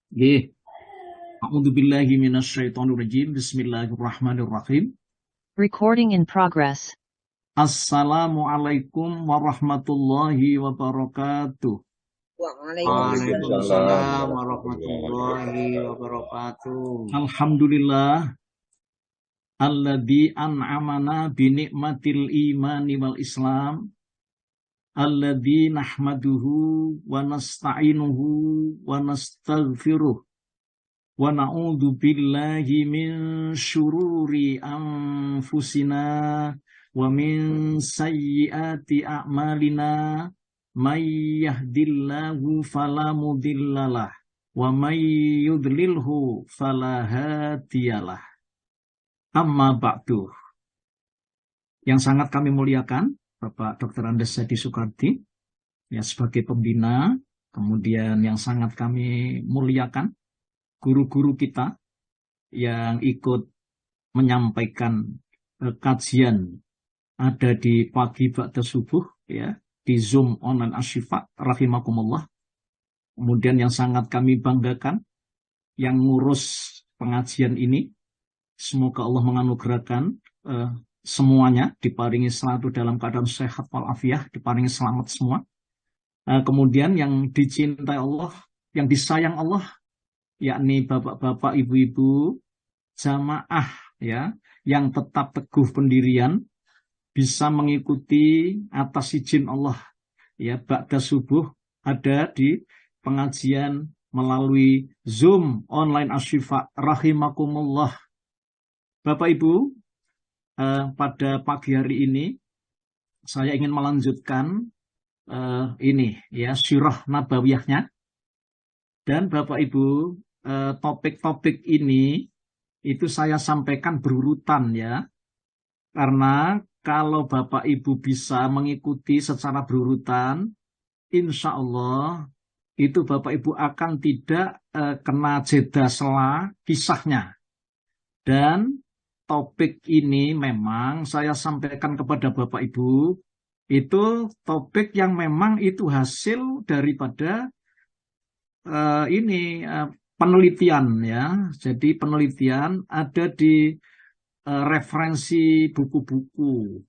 Nggih. A'udzubillahi minasyaitonirrajim. Bismillahirrahmanirrahim. Recording in progress. Assalamualaikum warahmatullahi wabarakatuh. Waalaikumsalam warahmatullahi wabarakatuh. Alhamdulillah alladzi an'amana bi ni'matil imani wal islam. Alladzi nahmaduhu wa nasta'inuhu wa nastaghfiruh. Wa na'udzu billahi min syururi anfusina wa min sayyiati a'malina. May yahdillahu fala mudhillalah wa may yudlilhu fala hadiyalah. Amma ba'du. Yang sangat kami muliakan Bapak Dr. Andes Sadi Soekardi ya sebagai pembina, kemudian yang sangat kami muliakan guru-guru kita yang ikut menyampaikan kajian ada di pagi ba'da subuh ya di Zoom online Asyifa rahimakumullah. Kemudian yang sangat kami banggakan yang ngurus pengajian ini, semoga Allah menganugerahkan semuanya diparingi selalu dalam keadaan sehat walafiat, diparingi selamat semua. Kemudian yang dicintai Allah, yang disayang Allah, yakni bapak-bapak, ibu-ibu, jamaah ya, yang tetap teguh pendirian, bisa mengikuti atas izin Allah ya ba'da subuh ada di pengajian melalui Zoom online Asyifa rahimakumullah. Bapak Ibu, pada pagi hari ini saya ingin melanjutkan ini ya sirah nabawiyahnya. Dan Bapak Ibu, topik-topik ini itu saya sampaikan berurutan ya. Karena kalau Bapak Ibu bisa mengikuti secara berurutan, insya Allah itu Bapak Ibu akan tidak kena jeda sela kisahnya. Dan topik ini memang saya sampaikan kepada Bapak Ibu, itu topik yang memang itu hasil daripada penelitian ya. Jadi penelitian ada di referensi buku-buku.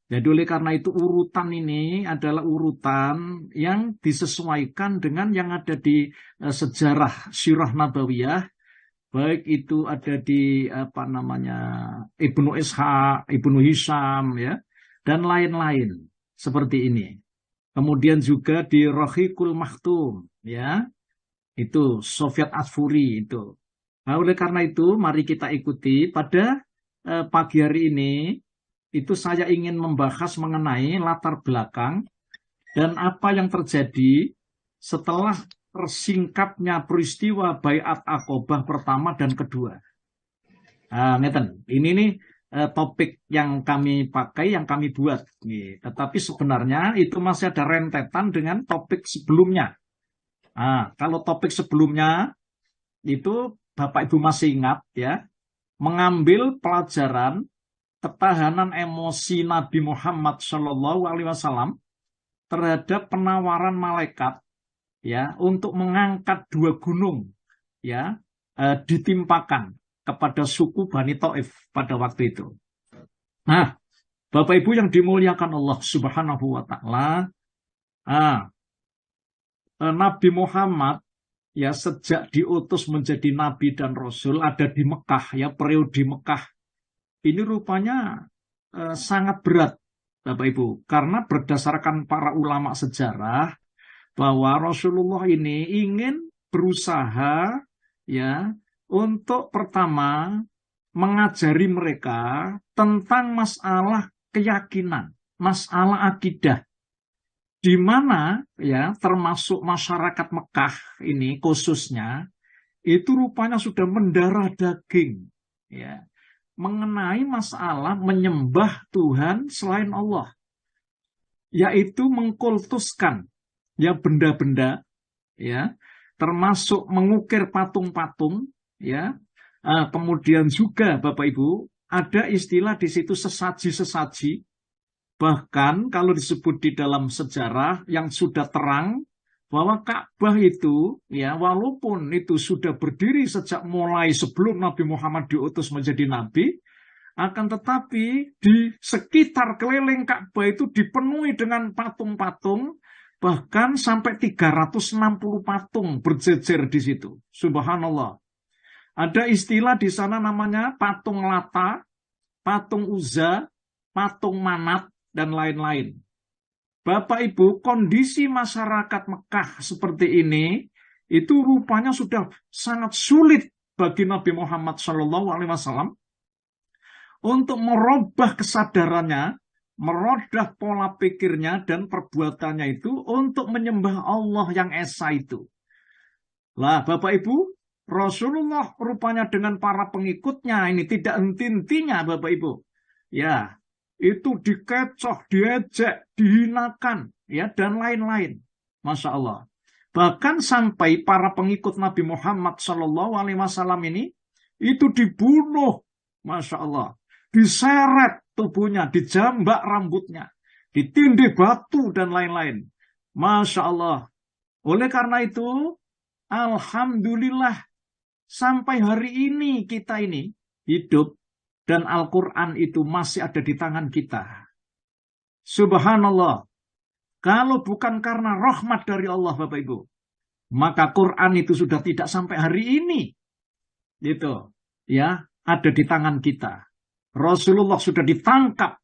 Jadi oleh karena itu urutan ini adalah urutan yang disesuaikan dengan yang ada di sejarah sirah nabawiyah. Baik itu ada di Ibnu Ishaq, Ibnu Hisham ya, dan lain-lain seperti ini. Kemudian juga di Rahiqul Maktum ya, itu Sofiat Asfuri itu. Nah, oleh karena itu mari kita ikuti pada pagi hari ini itu saya ingin membahas mengenai latar belakang dan apa yang terjadi setelah tersingkapnya peristiwa Baiat Aqobah pertama dan kedua. Ini nih topik yang kami pakai, yang kami buat. Nih. Tetapi sebenarnya itu masih ada rentetan dengan topik sebelumnya. Kalau topik sebelumnya itu Bapak Ibu masih ingat ya, mengambil pelajaran ketahanan emosi Nabi Muhammad SAW terhadap penawaran malaikat ya untuk mengangkat dua gunung ya ditimpakan kepada suku Bani Thaif pada waktu itu. Nah, Bapak Ibu yang dimuliakan Allah Subhanahu wa taala, Nabi Muhammad ya sejak diutus menjadi nabi dan rasul ada di Mekah ya, periode Mekah ini rupanya sangat berat Bapak Ibu, karena berdasarkan para ulama sejarah bahwa Rasulullah ini ingin berusaha ya untuk pertama mengajari mereka tentang masalah keyakinan, masalah akidah, di mana ya termasuk masyarakat Mekah ini khususnya itu rupanya sudah mendarah daging ya mengenai masalah menyembah Tuhan selain Allah, yaitu mengkultuskan ya benda-benda ya termasuk mengukir patung-patung ya. Kemudian juga Bapak Ibu ada istilah di situ sesaji-sesaji. Bahkan kalau disebut di dalam sejarah yang sudah terang bahwa Ka'bah itu ya walaupun itu sudah berdiri sejak mulai sebelum Nabi Muhammad diutus menjadi nabi, akan tetapi di sekitar keliling Ka'bah itu dipenuhi dengan patung-patung, bahkan sampai 360 patung berjejer di situ. Subhanallah. Ada istilah di sana namanya patung Lata, patung Uzza, patung Manat, dan lain-lain. Bapak Ibu, kondisi masyarakat Mekah seperti ini, itu rupanya sudah sangat sulit bagi Nabi Muhammad SAW untuk merubah kesadarannya, merubah pola pikirnya dan perbuatannya itu untuk menyembah Allah yang Esa itu. Lah, Bapak Ibu, Rasulullah rupanya dengan para pengikutnya ini tidak henti-hentinya, Bapak Ibu. Ya, itu dikecoh, diejek, dihinakan, ya, dan lain-lain. Masya Allah. Bahkan sampai para pengikut Nabi Muhammad SAW ini itu dibunuh, Masya Allah. Diseret tubuhnya, dijambak rambutnya, ditindih batu, dan lain-lain. Masya Allah. Oleh karena itu, alhamdulillah, sampai hari ini kita ini hidup, dan Al-Quran itu masih ada di tangan kita. Subhanallah. Kalau bukan karena rahmat dari Allah, Bapak Ibu, maka Quran itu sudah tidak sampai hari ini. Gitu. Ya, ada di tangan kita. Rasulullah sudah ditangkap.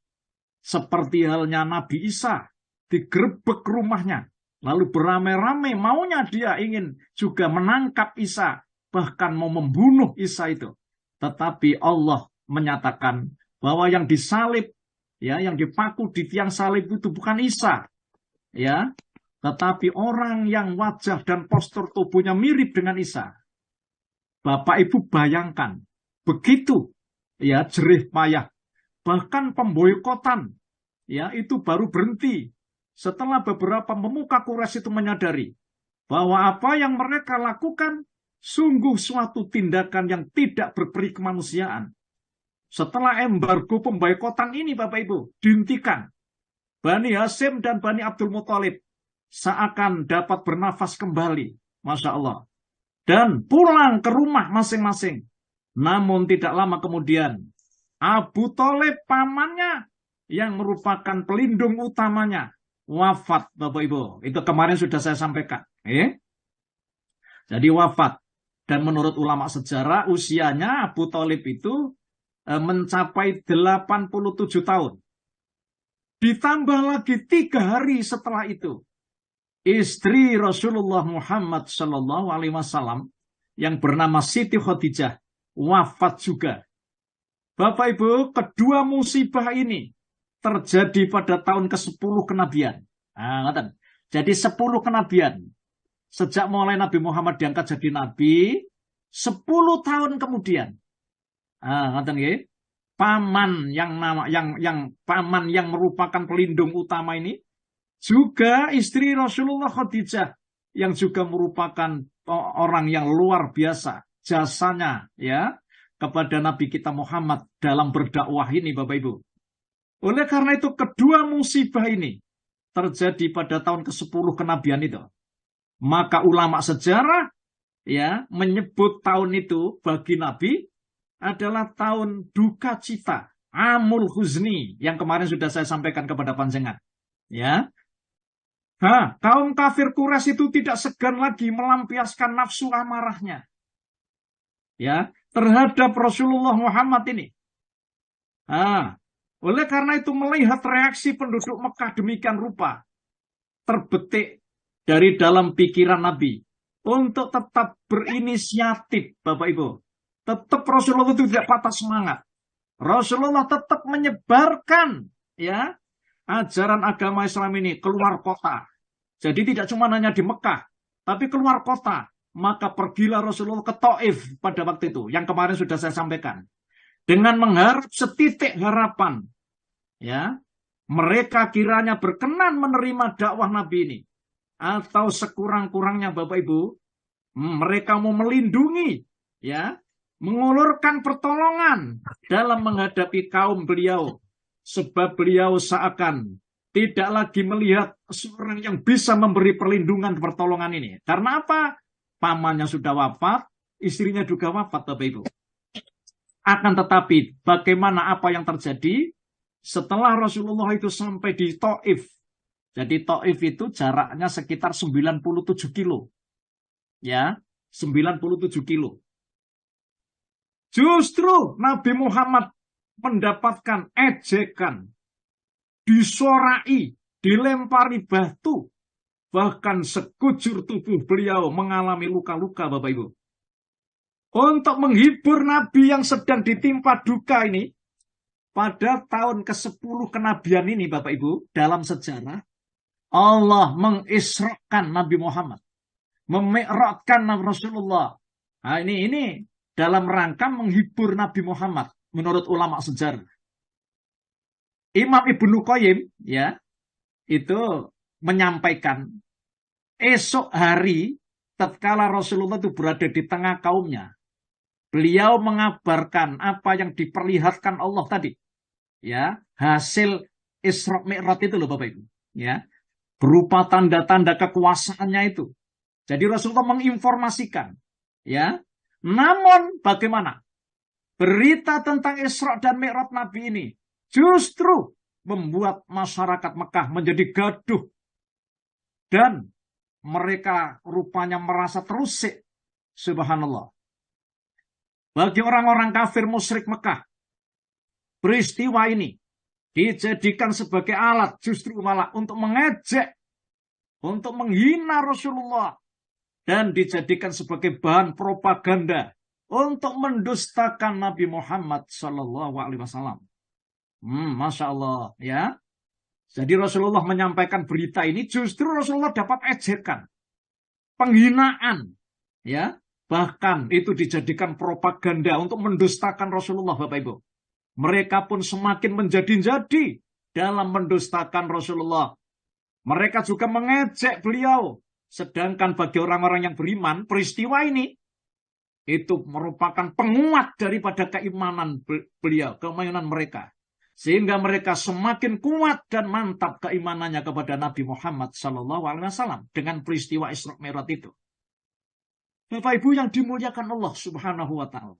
Seperti halnya Nabi Isa. Digerebek rumahnya. Lalu beramai-ramai maunya dia ingin juga menangkap Isa. Bahkan mau membunuh Isa itu. Tetapi Allah menyatakan bahwa yang disalib, ya, yang dipaku di tiang salib itu bukan Isa, ya, tetapi orang yang wajah dan postur tubuhnya mirip dengan Isa. Bapak Ibu bayangkan, begitu, ya, jerih payah, bahkan pemboikotan, ya, itu baru berhenti setelah beberapa pemuka Quraisy itu menyadari bahwa apa yang mereka lakukan sungguh suatu tindakan yang tidak berperi kemanusiaan. Setelah embargo pemboikotan ini, Bapak Ibu, dihentikan. Bani Hasyim dan Bani Abdul Muthalib seakan dapat bernafas kembali. Masya Allah. Dan pulang ke rumah masing-masing. Namun tidak lama kemudian, Abu Thalib pamannya yang merupakan pelindung utamanya wafat, Bapak Ibu. Itu kemarin sudah saya sampaikan. Jadi wafat. Dan menurut ulama sejarah, usianya Abu Thalib itu mencapai 87 tahun. Ditambah lagi 3 hari setelah itu, istri Rasulullah Muhammad SAW yang bernama Siti Khadijah wafat juga. Bapak Ibu, kedua musibah ini terjadi pada tahun ke-10 kenabian. Jadi 10 kenabian. Sejak mulai Nabi Muhammad diangkat jadi nabi, 10 tahun kemudian. Paman paman yang merupakan pelindung utama ini juga istri Rasulullah Khadijah yang juga merupakan orang yang luar biasa jasanya, ya, kepada Nabi kita Muhammad dalam berdakwah ini, Bapak Ibu. Oleh karena itu kedua musibah ini terjadi pada tahun ke-10 kenabian itu. Maka ulama sejarah, ya, menyebut tahun itu bagi Nabi adalah tahun duka cita, Amul Huzni, yang kemarin sudah saya sampaikan kepada panjenengan. Ya, kaum kafir Quraisy itu tidak segan lagi melampiaskan nafsu amarahnya, ya, terhadap Rasulullah Muhammad ini. Oleh karena itu melihat reaksi penduduk Mekah demikian rupa, terbetik dari dalam pikiran Nabi untuk tetap berinisiatif, Bapak Ibu. Tetap Rasulullah itu tidak patah semangat. Rasulullah tetap menyebarkan, ya, ajaran agama Islam ini keluar kota. Jadi tidak cuma hanya di Mekah, tapi keluar kota. Maka pergilah Rasulullah ke Taif pada waktu itu, yang kemarin sudah saya sampaikan. Dengan mengharap setitik harapan, ya, mereka kiranya berkenan menerima dakwah Nabi ini. Atau sekurang-kurangnya, Bapak Ibu, mereka mau melindungi, ya, mengulurkan pertolongan dalam menghadapi kaum beliau, sebab beliau seakan tidak lagi melihat seorang yang bisa memberi perlindungan pertolongan ini. Karena apa? Pamannya sudah wafat, istrinya juga wafat, Bapak Ibu. Akan tetapi, bagaimana apa yang terjadi setelah Rasulullah itu sampai di Taif. Jadi Taif itu jaraknya sekitar 97 kilo. Ya, 97 kilo. Justru Nabi Muhammad mendapatkan ejekan, disorai, dilempari batu, bahkan sekujur tubuh beliau mengalami luka-luka, Bapak Ibu. Untuk menghibur Nabi yang sedang ditimpa duka ini, pada tahun ke-10 kenabian ini, Bapak Ibu, dalam sejarah, Allah mengisrakan Nabi Muhammad, memi'rajkan Nabi Rasulullah. Nah, ini dalam rangka menghibur Nabi Muhammad menurut ulama sejarah. Imam Ibnu Qayyim ya itu menyampaikan esok hari tatkala Rasulullah itu berada di tengah kaumnya, beliau mengabarkan apa yang diperlihatkan Allah tadi. Ya, hasil Isra Mi'raj itu loh Bapak Ibu, ya. Berupa tanda-tanda kekuasaannya itu. Jadi Rasulullah menginformasikan, ya. Namun bagaimana? Berita tentang Isra dan Mi'raj Nabi ini justru membuat masyarakat Mekah menjadi gaduh. Dan mereka rupanya merasa terusik. Subhanallah. Bagi orang-orang kafir musyrik Mekah, peristiwa ini dijadikan sebagai alat justru malah untuk mengejek, untuk menghina Rasulullah. Dan dijadikan sebagai bahan propaganda untuk mendustakan Nabi Muhammad SAW. Masya Allah, ya. Jadi Rasulullah menyampaikan berita ini, justru Rasulullah dapat ejekan, penghinaan, ya. Bahkan itu dijadikan propaganda untuk mendustakan Rasulullah, Bapak Ibu. Mereka pun semakin menjadi-jadi dalam mendustakan Rasulullah. Mereka juga mengejek beliau. Sedangkan bagi orang-orang yang beriman, peristiwa ini itu merupakan penguat daripada keimanan beliau, keimanan mereka. Sehingga mereka semakin kuat dan mantap keimanannya kepada Nabi Muhammad SAW dengan peristiwa Isra Mi'raj itu. Bapak Ibu yang dimuliakan Allah Subhanahu wa Ta'ala.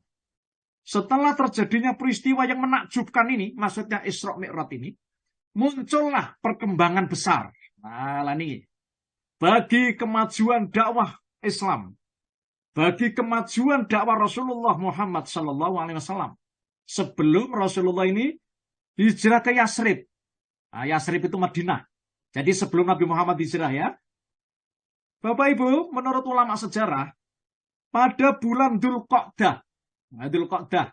Setelah terjadinya peristiwa yang menakjubkan ini, maksudnya Isra Mi'raj ini, muncullah perkembangan besar. Nah, ini bagi kemajuan dakwah Islam, bagi kemajuan dakwah Rasulullah Muhammad SAW. Sebelum Rasulullah ini hijrah ke Yasrib. Nah, Yasrib itu Madinah. Jadi sebelum Nabi Muhammad hijrah ya. Bapak Ibu, menurut ulama sejarah, pada bulan Dzulqa'dah. Nah, Dzulqa'dah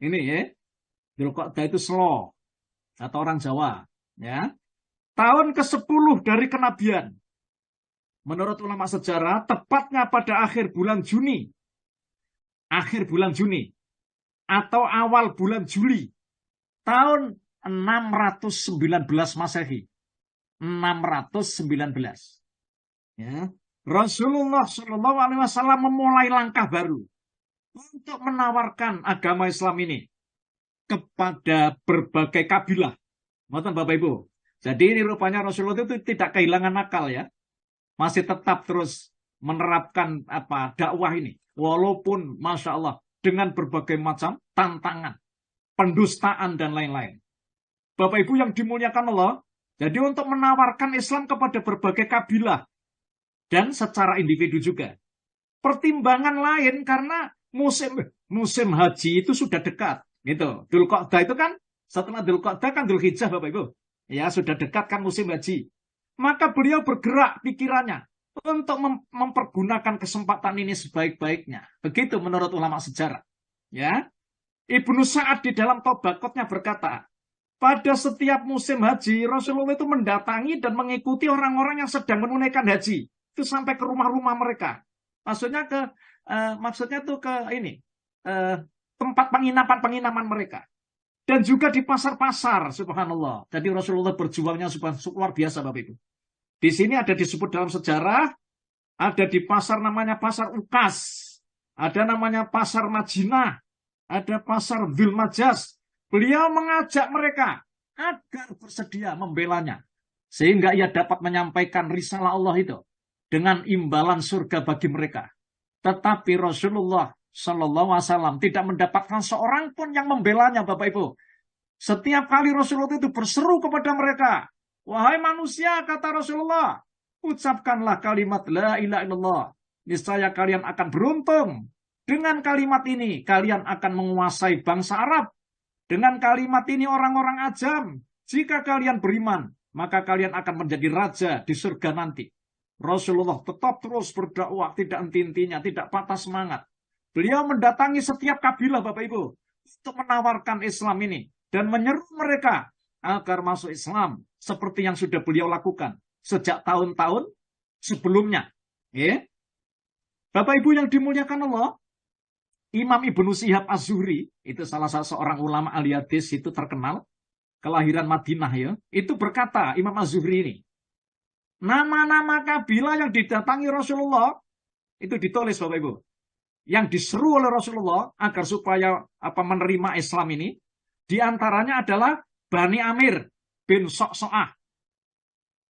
ini ya. Dzulqa'dah itu Selo atau orang Jawa, ya. Tahun ke-10 dari kenabian. Menurut ulama sejarah, tepatnya pada akhir bulan Juni. Akhir bulan Juni. Atau awal bulan Juli. Tahun 619 Masehi. 619. Ya. Rasulullah SAW memulai langkah baru untuk menawarkan agama Islam ini kepada berbagai kabilah. Maksudnya Bapak Ibu. Jadi ini rupanya Rasulullah itu tidak kehilangan akal ya. Masih tetap terus menerapkan dakwah ini. Walaupun Masya Allah dengan berbagai macam tantangan, pendustaan dan lain-lain. Bapak Ibu yang dimuliakan Allah, jadi untuk menawarkan Islam kepada berbagai kabilah dan secara individu juga. Pertimbangan lain karena musim haji itu sudah dekat, gitu. Dzulqa'dah itu kan setelah Dzulqa'dah kan Dzulhijjah Bapak Ibu. Ya, sudah dekat kan musim haji. Maka beliau bergerak pikirannya untuk mempergunakan kesempatan ini sebaik-baiknya. Begitu menurut ulama sejarah. Ya, Ibnu Sa'ad di dalam Tobaqotnya berkata, pada setiap musim haji, Rasulullah itu mendatangi dan mengikuti orang-orang yang sedang menunaikan haji. Itu sampai ke rumah-rumah mereka. Maksudnya ke ini, tempat penginapan mereka. Dan juga di pasar-pasar, subhanallah. Jadi Rasulullah berjuangnya luar biasa, Bapak Ibu. Di sini ada disebut dalam sejarah, ada di pasar namanya Pasar Ukas, ada namanya Pasar Madinah, ada Pasar Dzulmajaz. Beliau mengajak mereka agar bersedia membelanya. sehingga ia dapat menyampaikan risalah Allah itu dengan imbalan surga bagi mereka. Tetapi Rasulullah Shallallahu Alaihi Wasallam tidak mendapatkan seorang pun yang membelanya, Bapak Ibu. Setiap kali Rasulullah itu berseru kepada mereka, wahai manusia, kata Rasulullah, ucapkanlah kalimat la ilaha illallah. Niscaya kalian akan beruntung. Dengan kalimat ini, kalian akan menguasai bangsa Arab. Dengan kalimat ini orang-orang ajam. Jika kalian beriman, maka kalian akan menjadi raja di surga nanti. Rasulullah tetap terus berdakwah, tidak henti-hentinya, tidak patah semangat. Beliau mendatangi setiap kabilah, Bapak Ibu, untuk menawarkan Islam ini dan menyeru mereka agar masuk Islam seperti yang sudah beliau lakukan sejak tahun-tahun sebelumnya. Bapak Ibu yang dimuliakan Allah, Imam Ibnu Syihab Az-Zuhri, itu salah satu seorang ulama ahli hadis itu terkenal, kelahiran Madinah ya, itu berkata, Imam Az-Zuhri ini, nama-nama kabilah yang didatangi Rasulullah, itu ditulis Bapak Ibu, yang diseru oleh Rasulullah agar supaya menerima Islam ini, diantaranya adalah Bani Amir bin So'so'ah,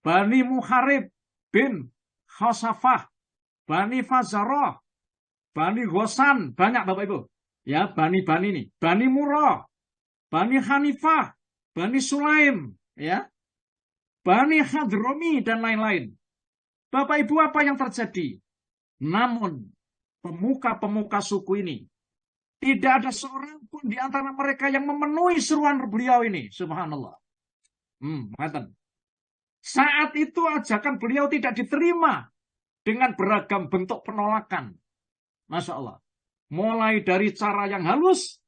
Bani Muharib bin Khosafah, Bani Fazarah, Bani Ghosan, banyak Bapak Ibu. Ya, Bani-Bani ini. Bani Murrah, Bani Hanifah, Bani Sulaim, ya. Bani Hadromi, dan lain-lain. Bapak Ibu, apa yang terjadi? Namun, pemuka-pemuka suku ini, tidak ada seorang pun di antara mereka yang memenuhi seruan beliau ini. Subhanallah. Saat itu ajakan beliau tidak diterima dengan beragam bentuk penolakan. Masya Allah. Mulai dari cara yang halus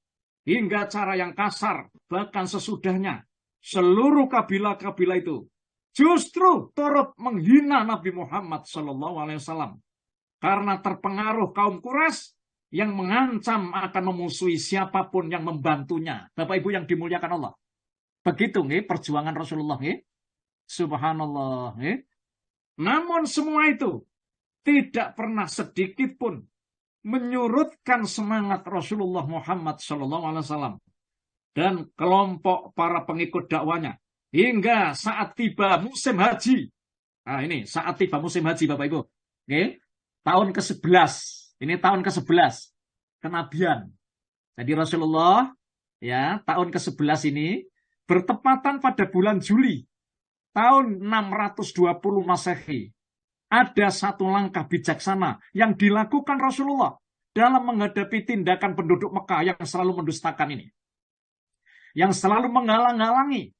hingga cara yang kasar. Bahkan sesudahnya. Seluruh kabilah-kabilah itu justru turut menghina Nabi Muhammad SAW. Karena terpengaruh kaum Quraisy yang mengancam akan memusuhi siapapun yang membantunya. Bapak Ibu yang dimuliakan Allah. Begitu perjuangan Rasulullah. Subhanallah. Namun semua itu tidak pernah sedikit pun menyurutkan semangat Rasulullah Muhammad SAW dan kelompok para pengikut dakwanya hingga saat tiba musim haji. Nah ini saat tiba musim haji Bapak Ibu. Tahun ke-11. Ini tahun ke-11 kenabian. Jadi Rasulullah ya tahun ke-11 ini bertepatan pada bulan Juli tahun 620 Masehi. Ada satu langkah bijaksana yang dilakukan Rasulullah dalam menghadapi tindakan penduduk Mekah yang selalu mendustakan ini. Yang selalu menghalang-halangi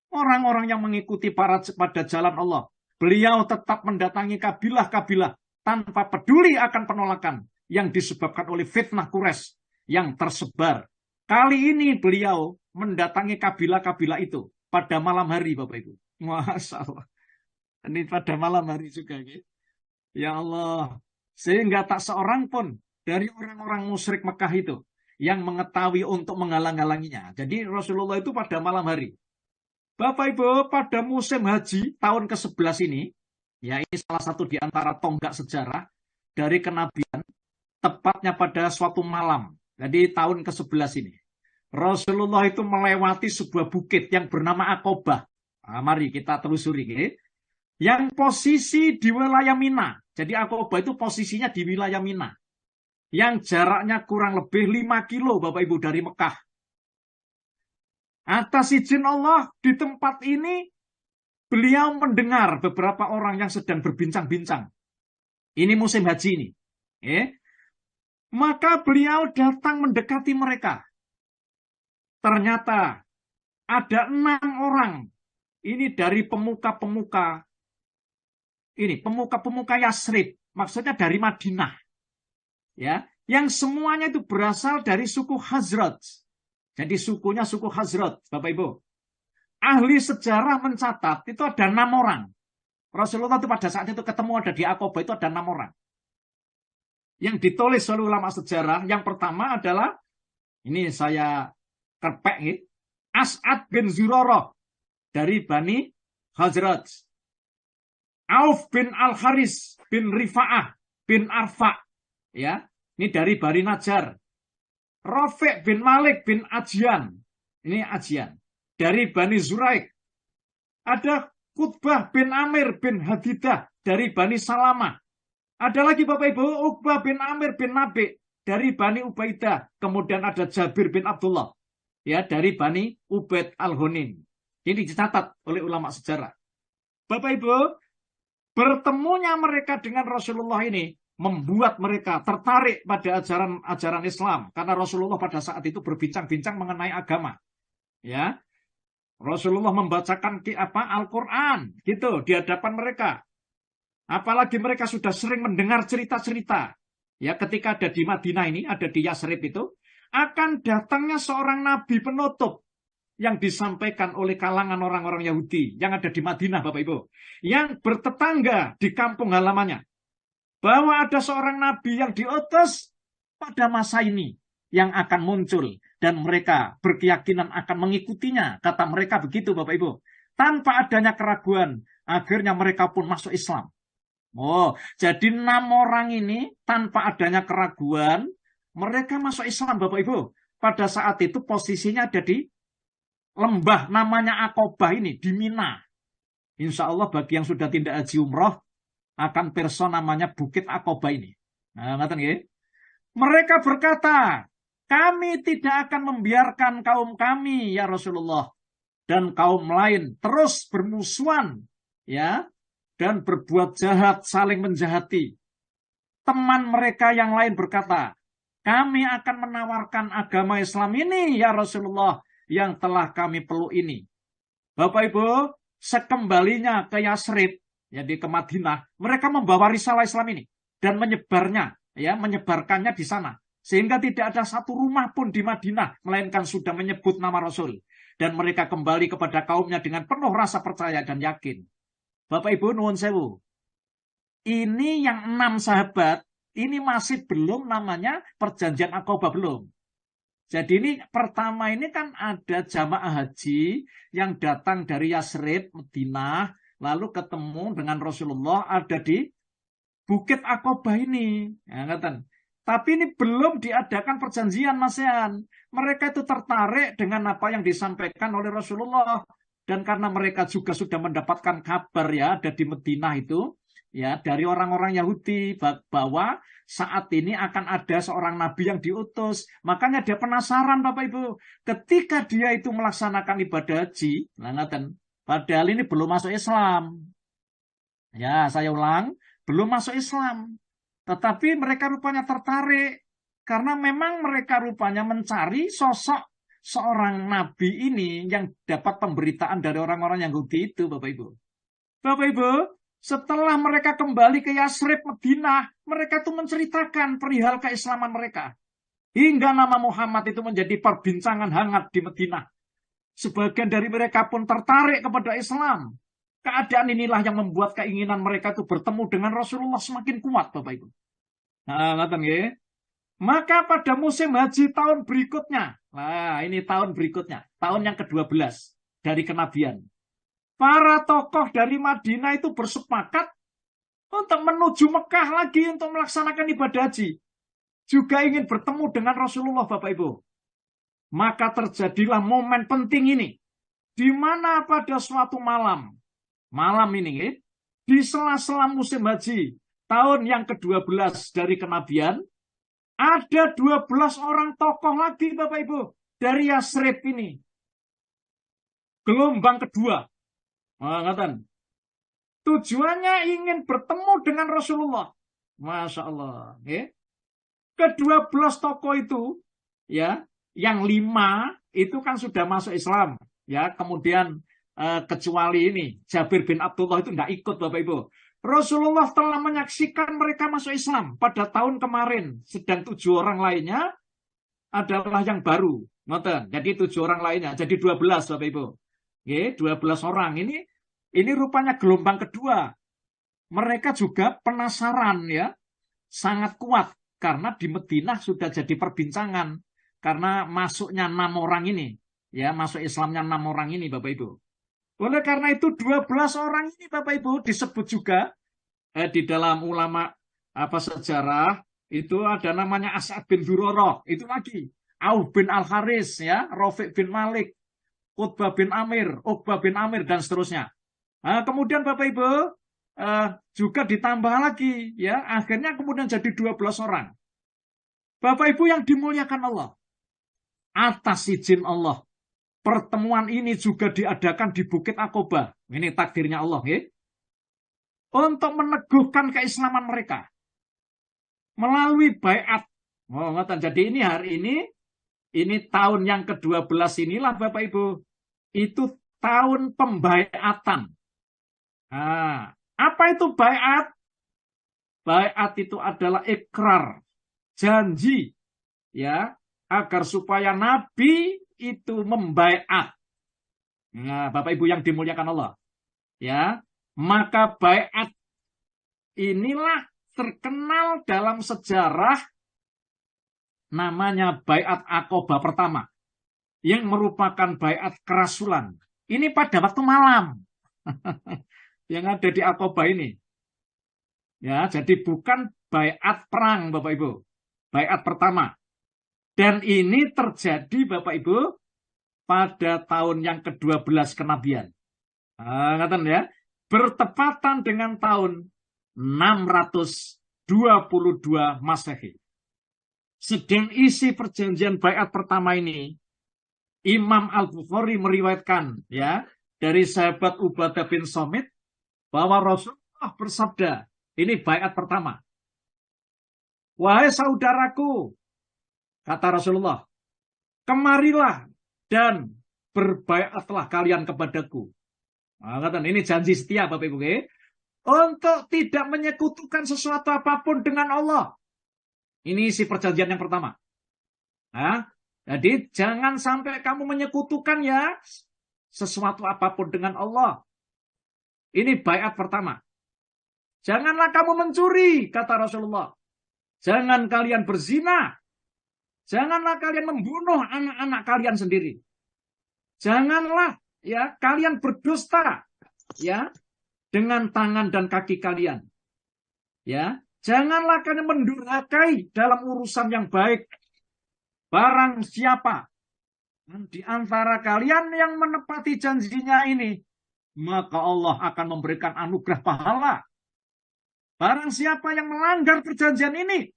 orang-orang yang mengikuti pada jalan Allah. Beliau tetap mendatangi kabilah-kabilah tanpa peduli akan penolakan yang disebabkan oleh fitnah Quraisy yang tersebar. Kali ini beliau mendatangi kabilah-kabilah itu pada malam hari, Bapak Ibu. Masya Allah. Ini pada malam hari juga. Ya Allah. Sehingga tak seorang pun dari orang-orang musyrik Mekah itu yang mengetahui untuk menghalang-halanginya. Jadi Rasulullah itu pada malam hari. Bapak Ibu, pada musim haji tahun ke-11 ini, ya ini salah satu di antara tonggak sejarah dari kenabian, tepatnya pada suatu malam. Jadi tahun ke-11 ini. Rasulullah itu melewati sebuah bukit yang bernama Aqobah. Nah, mari kita telusuri. Yang posisi di wilayah Mina. Jadi Aqobah itu posisinya di wilayah Mina. Yang jaraknya kurang lebih 5 kilo Bapak Ibu dari Mekah. Atas izin Allah di tempat ini beliau mendengar beberapa orang yang sedang berbincang-bincang. Ini musim haji ini. Maka beliau datang mendekati mereka. Ternyata ada 6 orang. Ini dari pemuka-pemuka. Ini pemuka-pemuka Yasrib, maksudnya dari Madinah. Ya, yang semuanya itu berasal dari suku Khazraj. Jadi sukunya suku Khazraj, Bapak Ibu. Ahli sejarah mencatat itu ada 6 orang. Rasulullah itu pada saat itu ketemu ada di Aqobah itu ada 6 orang. Yang ditulis oleh ulama sejarah, yang pertama adalah, ini saya kerpek, As'ad bin Zurarah dari Bani Khazraj. Auf bin Al-Haris bin Rifa'ah bin Arfa. Ya, ini dari Bani Najjar. Rafi' bin Malik bin Ajyan. Ini Ajyan. Dari Bani Zuraik. Ada Qutbah bin Amir bin Hadidah dari Bani Salamah. Ada lagi Bapak Ibu, Uqbah bin Amir bin Nabi dari Bani Ubaidah. Kemudian ada Jabir bin Abdullah ya dari Bani Ubaid al-Ghanim. Ini dicatat oleh ulama sejarah. Bapak Ibu, bertemunya mereka dengan Rasulullah ini membuat mereka tertarik pada ajaran Islam karena Rasulullah pada saat itu berbincang-bincang mengenai agama. Ya. Rasulullah membacakan Al-Qur'an gitu di hadapan mereka. Apalagi mereka sudah sering mendengar cerita-cerita. Ya, ketika ada di Madinah ini, ada di Yasrib itu, akan datangnya seorang nabi penutup yang disampaikan oleh kalangan orang-orang Yahudi yang ada di Madinah, Bapak Ibu, yang bertetangga di kampung halamannya. Bahwa ada seorang nabi yang diutus pada masa ini yang akan muncul dan mereka berkeyakinan akan mengikutinya. Kata mereka begitu, Bapak Ibu. Tanpa adanya keraguan, akhirnya mereka pun masuk Islam. Oh, jadi 6 orang ini tanpa adanya keraguan, mereka masuk Islam, Bapak Ibu. Pada saat itu posisinya ada di lembah namanya Aqobah ini, di Mina. Insya Allah bagi yang sudah tidak haji umroh, akan perso namanya Bukit Aqobah ini. Nah, ngerti nggih? Mereka berkata, kami tidak akan membiarkan kaum kami, ya Rasulullah, dan kaum lain terus bermusuhan, ya, dan berbuat jahat, saling menjahati. Teman mereka yang lain berkata, kami akan menawarkan agama Islam ini, ya Rasulullah, yang telah kami peluk ini. Bapak Ibu, sekembalinya ke Yasrib, jadi ke Madinah, mereka membawa risalah Islam ini dan menyebarnya, ya, menyebarkannya di sana. Sehingga tidak ada satu rumah pun di Madinah, melainkan sudah menyebut nama Rasul. Dan mereka kembali kepada kaumnya dengan penuh rasa percaya dan yakin. Bapak Ibu, nuwun sewu. Ini yang 6 sahabat, ini masih belum namanya perjanjian Aqobah, belum. Jadi ini pertama ini kan ada jamaah haji yang datang dari Yasrib, Madinah, lalu ketemu dengan Rasulullah ada di Bukit Aqobah ini. Ya, tapi ini belum diadakan perjanjian, Mas Yan. Mereka itu tertarik dengan apa yang disampaikan oleh Rasulullah. Dan karena mereka juga sudah mendapatkan kabar ya, ada di Madinah itu, ya, dari orang-orang Yahudi bahwa saat ini akan ada seorang nabi yang diutus. Makanya dia penasaran, Bapak Ibu. Ketika dia itu melaksanakan ibadah haji, padahal ini belum masuk Islam. Ya, saya ulang, belum masuk Islam. Tetapi mereka rupanya tertarik. Karena memang mereka rupanya mencari sosok seorang nabi ini yang dapat pemberitaan dari orang-orang Yahudi itu, Bapak Ibu. Bapak Ibu, setelah mereka kembali ke Yasrib, Madinah, mereka tuh menceritakan perihal keislaman mereka. Hingga nama Muhammad itu menjadi perbincangan hangat di Madinah. Sebagian dari mereka pun tertarik kepada Islam. Keadaan inilah yang membuat keinginan mereka itu bertemu dengan Rasulullah semakin kuat, Bapak Ibu. Nah, ngaten nggih. Maka pada musim haji tahun berikutnya, nah ini tahun berikutnya, tahun yang ke-12 dari kenabian. Para tokoh dari Madinah itu bersepakat untuk menuju Mekah lagi untuk melaksanakan ibadah haji. Juga ingin bertemu dengan Rasulullah, Bapak Ibu. Maka terjadilah momen penting ini, di mana pada suatu malam ini, di sela-sela musim haji, tahun yang ke-12 dari kenabian, ada 12 orang tokoh lagi, Bapak Ibu, dari Yasrib ini. Gelombang kedua. Tujuannya ingin bertemu dengan Rasulullah. Masya Allah. Ke-12 tokoh itu, ya, yang 5 itu kan sudah masuk Islam. Ya, kemudian kecuali ini, Jabir bin Abdullah itu tidak ikut, Bapak Ibu. Rasulullah telah menyaksikan mereka masuk Islam pada tahun kemarin. Sedang 7 orang lainnya adalah yang baru. Jadi 7 orang lainnya. Jadi 12, Bapak Ibu. 12 orang. Ini rupanya gelombang kedua. Mereka juga penasaran ya. Sangat kuat. Karena di Madinah sudah jadi perbincangan. Karena masuknya 6 orang ini. Ya, masuk Islamnya 6 orang ini, Bapak Ibu. Oleh karena itu 12 orang ini, Bapak Ibu, disebut juga di dalam ulama sejarah itu ada namanya As'ad bin Zurarah, itu lagi Auf bin Al-Haris, ya, Rafiq bin Malik, Qutbah bin Amir, Uqbah bin Amir dan seterusnya. Nah, kemudian Bapak Ibu juga ditambah lagi ya, akhirnya kemudian jadi 12 orang. Bapak Ibu yang dimuliakan Allah, atas izin Allah, pertemuan ini juga diadakan di Bukit Aqobah. Ini takdirnya Allah ya. Untuk meneguhkan keislaman mereka melalui baiat. Oh, jadi ini hari ini tahun yang ke-12 inilah Bapak Ibu. Itu tahun pembaiatan. Nah, apa itu baiat? Baiat itu adalah ikrar, janji, ya, agar supaya Nabi itu membaiat. Nah, Bapak Ibu yang dimuliakan Allah, ya, maka baiat inilah terkenal dalam sejarah namanya baiat Aqobah pertama, yang merupakan baiat kerasulan. Ini pada waktu malam yang ada di Aqobah ini. Ya, jadi bukan baiat perang Bapak Ibu. Baiat pertama. Dan ini terjadi Bapak Ibu pada tahun yang ke-12 kenabian. Ngeten ya. Bertepatan dengan tahun 622 Masehi. Sedang isi perjanjian baiat pertama ini, Imam Al-Bukhari meriwayatkan ya dari sahabat Ubadah bin Samit bahwa Rasulullah bersabda, ini baiat pertama. Wahai saudaraku, kata Rasulullah, kemarilah dan berbaiatlah kalian kepadaku. Nah, ini janji setia Bapak Ibu, untuk tidak menyekutukan sesuatu apapun dengan Allah. Ini isi perjanjian yang pertama. Nah, jadi jangan sampai kamu menyekutukan ya sesuatu apapun dengan Allah. Ini baiat pertama. Janganlah kamu mencuri, kata Rasulullah. Jangan kalian berzina. Janganlah kalian membunuh anak-anak kalian sendiri. Janganlah ya kalian berdusta ya dengan tangan dan kaki kalian. Ya, janganlah kalian mendurhakai dalam urusan yang baik. Barang siapa di antara kalian yang menepati janjinya ini, maka Allah akan memberikan anugerah pahala. Barang siapa yang melanggar perjanjian ini,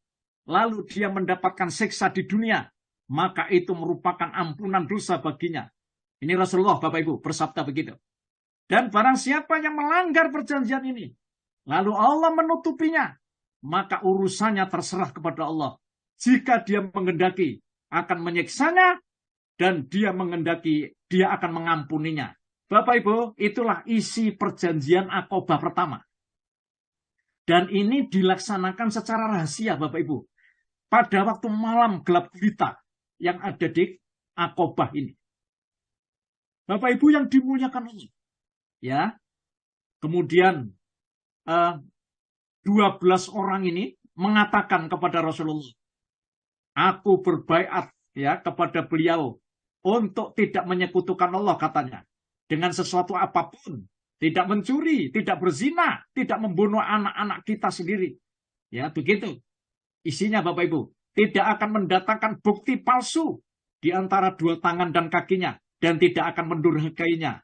lalu dia mendapatkan siksa di dunia, maka itu merupakan ampunan dosa baginya. Ini Rasulullah Bapak Ibu bersabda begitu. Dan barang siapa yang melanggar perjanjian ini, lalu Allah menutupinya, maka urusannya terserah kepada Allah. Jika dia menghendaki akan menyiksanya, dan dia menghendaki dia akan mengampuninya. Bapak Ibu, itulah isi perjanjian Aqobah pertama. Dan ini dilaksanakan secara rahasia Bapak Ibu. Pada waktu malam gelap gulita yang ada di Aqobah ini. Bapak Ibu yang dimuliakan Allah. Ya. Kemudian 12 orang ini mengatakan kepada Rasulullah, aku berbaiat ya kepada beliau untuk tidak menyekutukan Allah katanya dengan sesuatu apapun. Tidak mencuri, tidak berzina, tidak membunuh anak-anak kita sendiri. Ya, begitu. Isinya Bapak Ibu, tidak akan mendatangkan bukti palsu di antara dua tangan dan kakinya dan tidak akan mendurhakainya.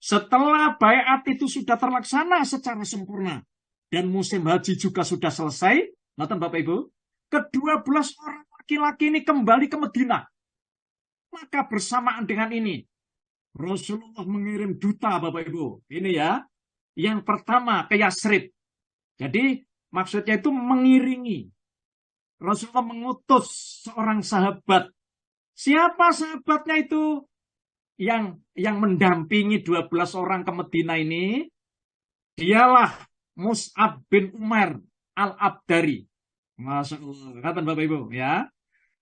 Setelah baiat itu sudah terlaksana secara sempurna dan musim haji juga sudah selesai, nonton Bapak Ibu, ke-12 orang laki-laki ini kembali ke Madinah. Maka bersamaan dengan ini, Rasulullah mengirim duta Bapak Ibu. Ini ya. Yang pertama ke Yasrib. Jadi maksudnya itu mengiringi. Rasulullah mengutus seorang sahabat. Siapa sahabatnya itu? Yang mendampingi 12 orang ke Madinah ini. Dialah Mus'ab bin Umar Al-Abdari. Masya Allah. Kata Bapak Ibu ya.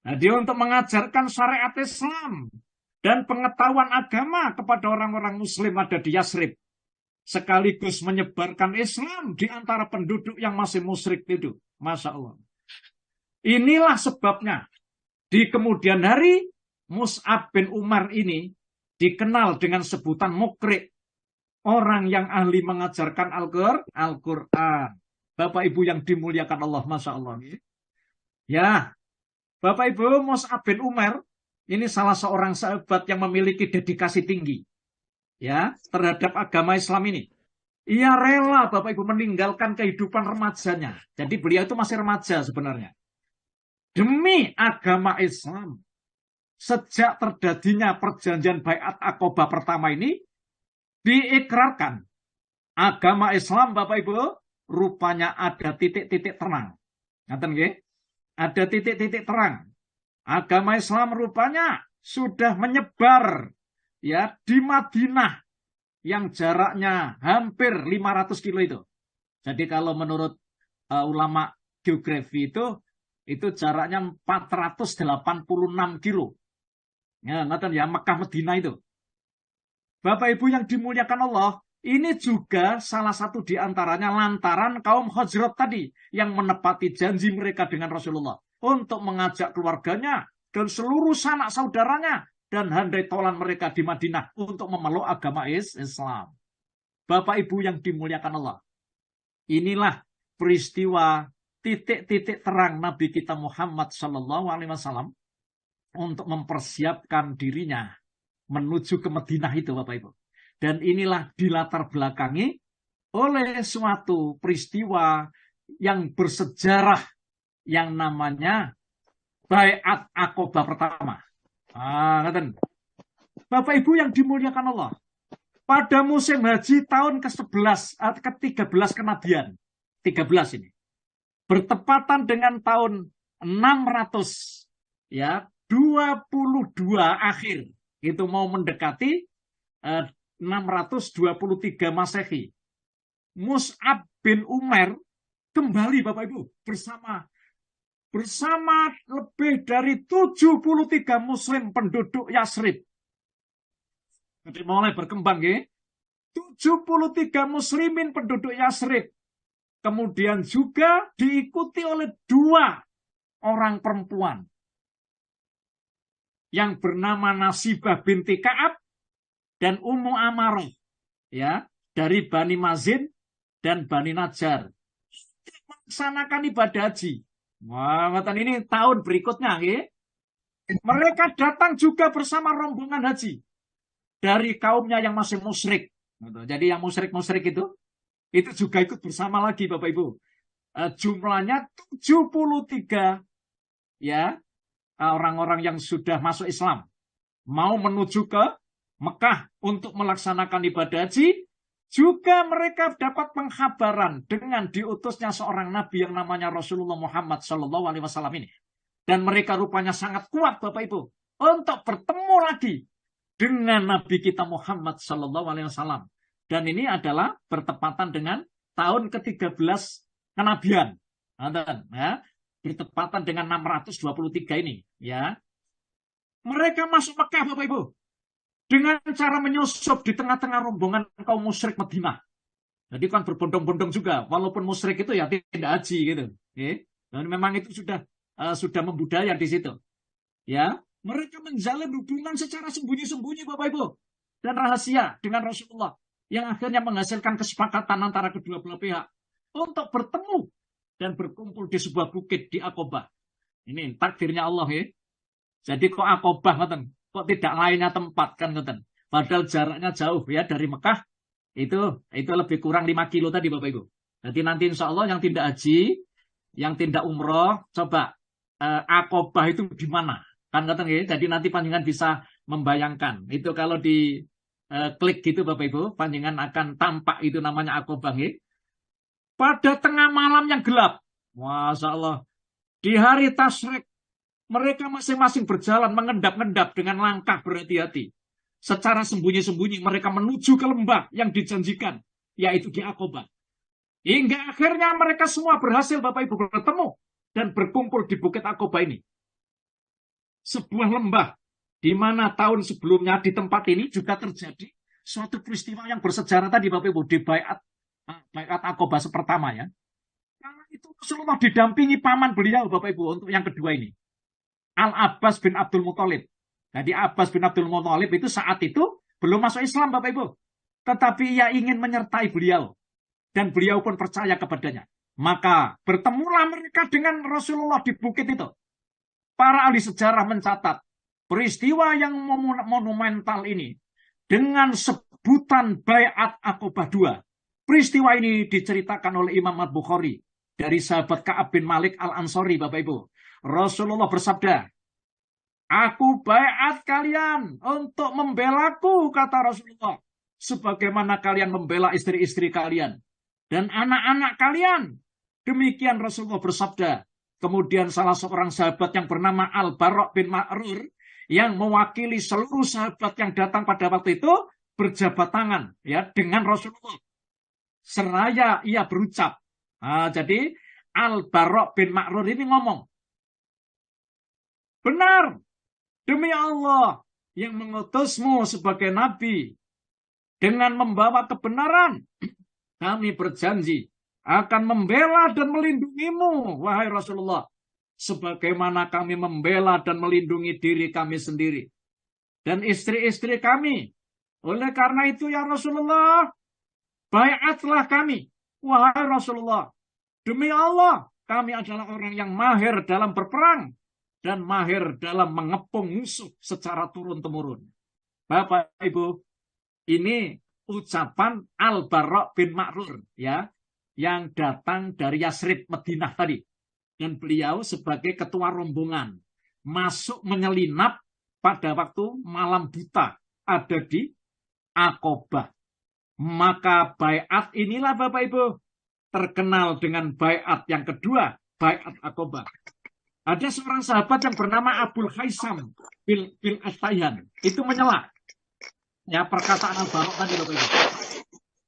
Nah, dia untuk mengajarkan syariat Islam dan pengetahuan agama kepada orang-orang muslim ada di Yasrib. Sekaligus menyebarkan Islam di antara penduduk yang masih musyrik itu. Masya Allah. Inilah sebabnya di kemudian hari Mus'ab bin Umar ini dikenal dengan sebutan mukri. Orang yang ahli mengajarkan Al-Quran. Bapak Ibu yang dimuliakan Allah. Masya Allah. Ya, Bapak Ibu, Mus'ab bin Umar ini salah seorang sahabat yang memiliki dedikasi tinggi ya terhadap agama Islam ini. Ia rela Bapak Ibu meninggalkan kehidupan remajanya. Jadi beliau itu masih remaja sebenarnya. Demi agama Islam. Sejak terjadinya perjanjian Baiat Aqobah pertama ini diikrarkan. Agama Islam Bapak Ibu rupanya ada titik-titik terang. Ngaten nggih? Ada titik-titik terang. Agama Islam rupanya sudah menyebar ya di Madinah yang jaraknya hampir 500 kilo itu. Jadi kalau menurut ulama geografi itu jaraknya 486 kilo. Ya, ngaten ya Mekah Madinah itu. Bapak Ibu yang dimuliakan Allah, ini juga salah satu di antaranya lantaran kaum Hajrat tadi yang menepati janji mereka dengan Rasulullah untuk mengajak keluarganya dan seluruh sanak saudaranya dan handai tolan mereka di Madinah untuk memeluk agama Islam. Bapak Ibu yang dimuliakan Allah, inilah peristiwa titik-titik terang Nabi kita Muhammad SAW untuk mempersiapkan dirinya menuju ke Madinah itu Bapak Ibu. Dan inilah dilatar belakangi oleh suatu peristiwa yang bersejarah yang namanya Baiat Aqobah pertama. Bapak Ibu yang dimuliakan Allah, pada musim haji tahun ke-11 atau ke-13 kenabian, 13 ini, bertepatan dengan tahun 600 ya 22 akhir, itu mau mendekati 623 Masehi. Mus'ab bin Umair kembali Bapak Ibu bersama lebih dari 73 muslim penduduk Yasrib. Jadi mulai berkembang ya. 73 muslimin penduduk Yasrib. Kemudian juga diikuti oleh 2 orang perempuan yang bernama Nasibah binti Ka'ab dan Ummu Amarah ya, dari Bani Mazin dan Bani Najjar melaksanakan ibadah haji. Wah, ini tahun berikutnya ya. Mereka datang juga bersama rombongan haji dari kaumnya yang masih musyrik. Jadi yang musyrik-musyrik itu juga ikut bersama lagi Bapak Ibu. Jumlahnya 73 ya, orang-orang yang sudah masuk Islam mau menuju ke Mekah untuk melaksanakan ibadah haji. Juga mereka dapat pengkhabaran dengan diutusnya seorang nabi yang namanya Rasulullah Muhammad SAW ini. Dan mereka rupanya sangat kuat Bapak Ibu untuk bertemu lagi dengan Nabi kita Muhammad SAW. Dan ini adalah bertepatan dengan tahun ke-13 kenabian. Ya, bertepatan dengan 623 ini. Ya. Mereka masuk Mekah Bapak Ibu dengan cara menyusup di tengah-tengah rombongan kaum musyrik Madinah. Jadi kan berbondong-bondong juga, walaupun musyrik itu ya tidak haji gitu. Dan memang itu sudah membudaya di situ. Ya, mereka menjalin hubungan secara sembunyi-sembunyi Bapak Ibu dan rahasia dengan Rasulullah yang akhirnya menghasilkan kesepakatan antara kedua belah pihak untuk bertemu dan berkumpul di sebuah bukit di Aqobah. Ini takdirnya Allah ya. Jadi kok Aqobah kok tidak lainnya tempat kan ngoten. Padahal jaraknya jauh ya dari Mekah itu lebih kurang 5 kilo tadi Bapak Ibu. Jadi nanti insya Allah yang tidak haji, yang tidak umroh, coba Aqobah itu di mana? Kan ngoten ya. Jadi nanti panjenengan bisa membayangkan. Itu kalau di klik gitu Bapak Ibu, panjenengan akan tampak itu namanya Aqobah ya. Pada tengah malam yang gelap. Masya Allah. Di hari Tasyrik mereka masing-masing berjalan mengendap-endap dengan langkah berhati-hati. Secara sembunyi-sembunyi mereka menuju ke lembah yang dijanjikan, yaitu di Aqobah. Hingga akhirnya mereka semua berhasil Bapak Ibu bertemu dan berkumpul di Bukit Aqobah ini. Sebuah lembah di mana tahun sebelumnya di tempat ini juga terjadi suatu peristiwa yang bersejarah tadi Bapak Ibu di Baiat Aqobah pertama ya. Karena itu Rasulullah didampingi paman beliau Bapak Ibu untuk yang kedua ini. Al-Abbas bin Abdul Muthalib. Jadi Abbas bin Abdul Muthalib itu saat itu belum masuk Islam Bapak Ibu. Tetapi ia ingin menyertai beliau. Dan beliau pun percaya kepadanya. Maka bertemulah mereka dengan Rasulullah di bukit itu. Para ahli sejarah mencatat peristiwa yang monumental ini dengan sebutan Baiat Aqobah II. Peristiwa ini diceritakan oleh Imam Al-Bukhari dari sahabat Ka'ab bin Malik Al-Ansori, Bapak Ibu. Rasulullah bersabda, aku baiat kalian untuk membelaku, kata Rasulullah. Sebagaimana kalian membela istri-istri kalian dan anak-anak kalian. Demikian Rasulullah bersabda. Kemudian salah seorang sahabat yang bernama Al-Bara' bin Ma'rur, yang mewakili seluruh sahabat yang datang pada waktu itu, berjabat tangan ya dengan Rasulullah. Seraya ia berucap. Jadi Al-Bara' bin Ma'rur ini ngomong, benar, demi Allah yang mengutusmu sebagai nabi dengan membawa kebenaran, kami berjanji akan membela dan melindungimu, wahai Rasulullah, sebagaimana kami membela dan melindungi diri kami sendiri dan istri-istri kami. Oleh karena itu ya Rasulullah, baiatlah kami, wahai Rasulullah. Demi Allah, kami adalah orang yang mahir dalam berperang dan mahir dalam mengepung musuh secara turun-temurun. Bapak Ibu, ini ucapan Al-Bara' bin Ma'rur ya, yang datang dari Yasrib, Madinah tadi. Dan beliau sebagai ketua rombongan masuk menyelinap pada waktu malam buta ada di Aqabah. Maka baiat inilah Bapak Ibu terkenal dengan baiat yang kedua, baiat Aqabah. Ada seorang sahabat yang bernama Abul Haisam bin Astayhan. Itu menyela ya perkataan Al-Bara' tadi Bapak Ibu,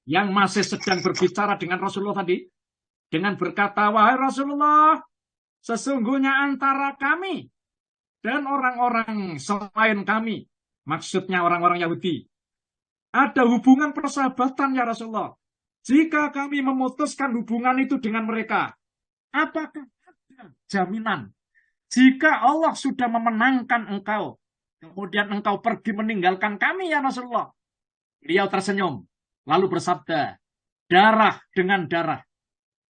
yang masih sedang berbicara dengan Rasulullah tadi, dengan berkata, wahai Rasulullah, sesungguhnya antara kami dan orang-orang selain kami, maksudnya orang-orang Yahudi, ada hubungan persahabatan ya Rasulullah. Jika kami memutuskan hubungan itu dengan mereka, apakah ada jaminan jika Allah sudah memenangkan engkau, kemudian engkau pergi meninggalkan kami ya Rasulullah? Beliau tersenyum, lalu bersabda, darah dengan darah,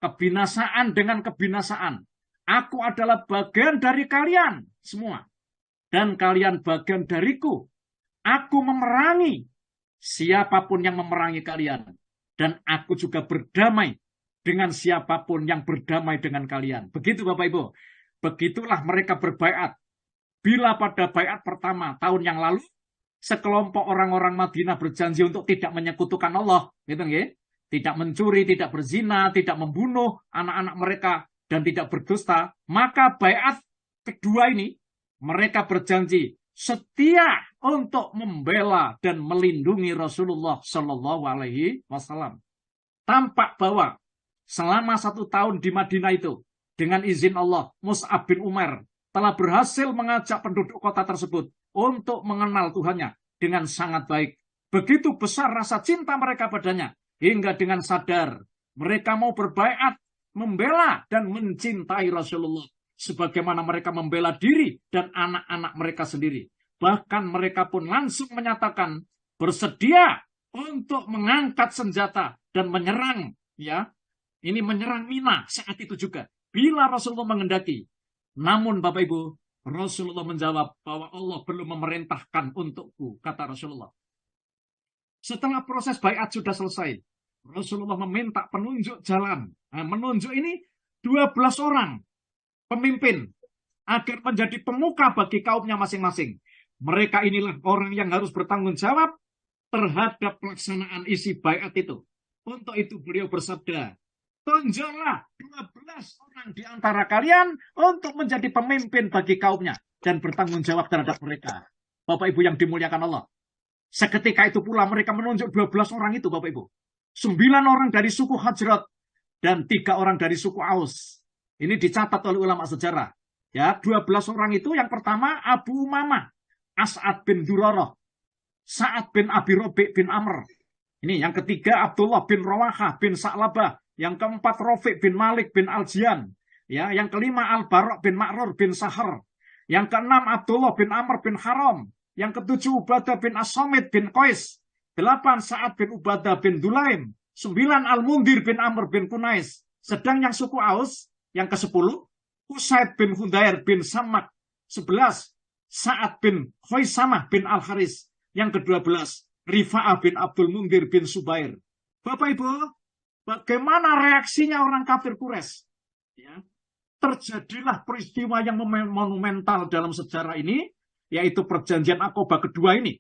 kebinasaan dengan kebinasaan. Aku adalah bagian dari kalian semua, dan kalian bagian dariku. Aku memerangi siapapun yang memerangi kalian, dan aku juga berdamai dengan siapapun yang berdamai dengan kalian. Begitu Bapak Ibu. Begitulah mereka berbaiat. Bila pada baiat pertama tahun yang lalu, sekelompok orang-orang Madinah berjanji untuk tidak menyekutukan Allah, gitu ya, tidak mencuri, tidak berzina, tidak membunuh anak-anak mereka, dan tidak berdusta. Maka baiat kedua ini, mereka berjanji setia untuk membela dan melindungi Rasulullah Shallallahu Alaihi Wasallam. Tampak bahwa selama 1 tahun di Madinah itu, dengan izin Allah, Mus'ab bin Umar telah berhasil mengajak penduduk kota tersebut untuk mengenal Tuhannya dengan sangat baik. Begitu besar rasa cinta mereka padanya, hingga dengan sadar mereka mau berbaiat, membela dan mencintai Rasulullah, sebagaimana mereka membela diri dan anak-anak mereka sendiri. Bahkan mereka pun langsung menyatakan bersedia untuk mengangkat senjata dan menyerang, ya. Ini menyerang Mina saat itu juga, bila Rasulullah mengendaki. Namun Bapak Ibu, Rasulullah menjawab bahwa Allah belum memerintahkan untukku, kata Rasulullah. Setelah proses baiat sudah selesai, Rasulullah meminta penunjuk jalan. Nah, menunjuk ini 12 orang pemimpin agar menjadi pemuka bagi kaumnya masing-masing. Mereka inilah orang yang harus bertanggung jawab terhadap pelaksanaan isi baiat itu. Untuk itu beliau bersabda, tunjuklah 12 orang di antara kalian untuk menjadi pemimpin bagi kaumnya dan bertanggung jawab terhadap mereka. Bapak Ibu yang dimuliakan Allah. Seketika itu pula mereka menunjuk 12 orang itu, Bapak Ibu. 9 orang dari suku Hajrat dan 3 orang dari suku Aus. Ini dicatat oleh ulama sejarah. Ya, 12 orang itu yang pertama Abu Umamah, As'ad bin Durarah, Sa'ad bin Abi Rabi' bin Amr. Ini yang ketiga Abdullah bin Rawahah bin Sa'labah. Yang keempat Rafiq bin Malik bin Al-Jian. Ya, yang kelima Al-Bara' bin Ma'rur bin Sahar. Yang keenam Abdullah bin Amr bin Haram. Yang ketujuh Ubadah bin As-Samit bin Qais. 8 Sa'ad bin Ubadah bin Dulaim. 9 Al-Mundir bin Amr bin Kunais. Sedang yang suku Aus, yang ke-10 Usaid bin Hudair bin Samak. 11 Sa'ad bin Khaisamah bin Al-Haris. Yang ke-12 Rifa'ah bin Abdul Mundir bin Subair. Bapak Ibu, Bagaimana reaksinya orang kafir Quraisy? Ya. Terjadilah peristiwa yang monumental dalam sejarah ini, yaitu perjanjian Aqabah kedua ini.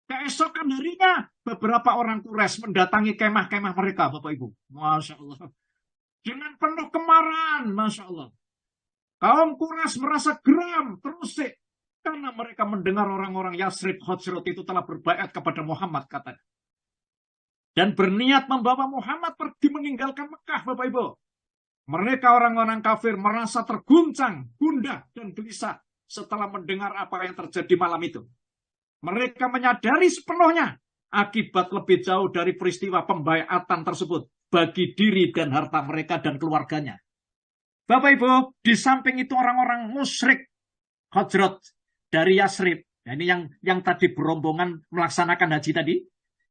Keesokan harinya, beberapa orang Quraisy mendatangi kemah-kemah mereka, Bapak Ibu. Masya Allah. Dengan penuh kemarahan, Masya Allah. Kaum Quraisy merasa geram, terusik. Karena mereka mendengar orang-orang Yasrib Hajrat itu telah berbaiat kepada Muhammad, katanya. Dan berniat membawa Muhammad pergi meninggalkan Mekah, Bapak Ibu. Mereka orang-orang kafir merasa terguncang, gundah, dan gelisah setelah mendengar apa yang terjadi malam itu. Mereka menyadari sepenuhnya akibat lebih jauh dari peristiwa pembaiatan tersebut bagi diri dan harta mereka dan keluarganya. Bapak Ibu, di samping itu orang-orang musyrik Hajrat dari Yasrib, nah ini yang tadi berombongan melaksanakan haji tadi,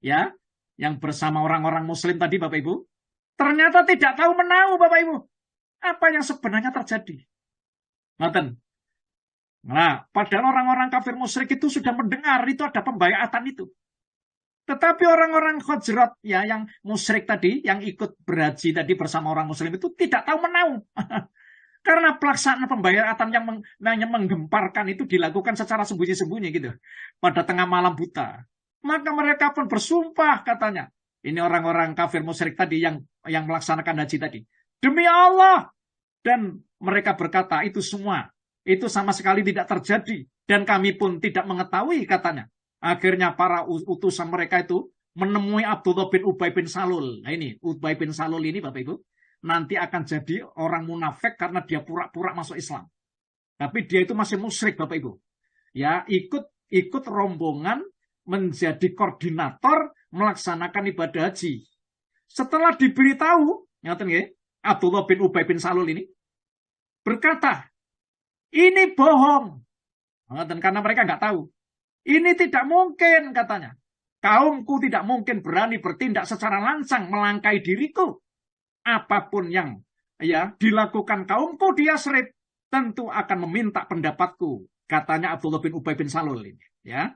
ya, yang bersama orang-orang Muslim tadi, Bapak Ibu, ternyata tidak tahu menahu, Bapak Ibu, apa yang sebenarnya terjadi. Ngoten. Nah, padahal orang-orang kafir musyrik itu sudah mendengar itu ada pembaiatan itu. Tetapi orang-orang Hajrat, ya, yang musyrik tadi, yang ikut berhaji tadi bersama orang Muslim itu tidak tahu menahu. Karena pelaksanaan pembaiatan yang menggemparkan itu dilakukan secara sembunyi-sembunyi gitu, pada tengah malam buta. Maka mereka pun bersumpah, katanya. Ini orang-orang kafir musyrik tadi yang melaksanakan haji tadi. Demi Allah. Dan mereka berkata, itu semua. Itu sama sekali tidak terjadi. Dan kami pun tidak mengetahui, katanya. Akhirnya para utusan mereka itu menemui Abdullah bin Ubay bin Salul. Nah ini, Ubay bin Salul ini, Bapak Ibu, nanti akan jadi orang munafik karena dia pura-pura masuk Islam. Tapi dia itu masih musyrik, Bapak Ibu. Ya, ikut rombongan menjadi koordinator melaksanakan ibadah haji. Setelah diberitahu, Abdullah bin Ubay bin Salul ini berkata, ini bohong. Karena mereka nggak tahu. Ini tidak mungkin, katanya. Kaumku tidak mungkin berani bertindak secara lancang melangkai diriku. Apapun yang dilakukan kaumku di Yasrib tentu akan meminta pendapatku, katanya Abdullah bin Ubay bin Salul ini. Ya.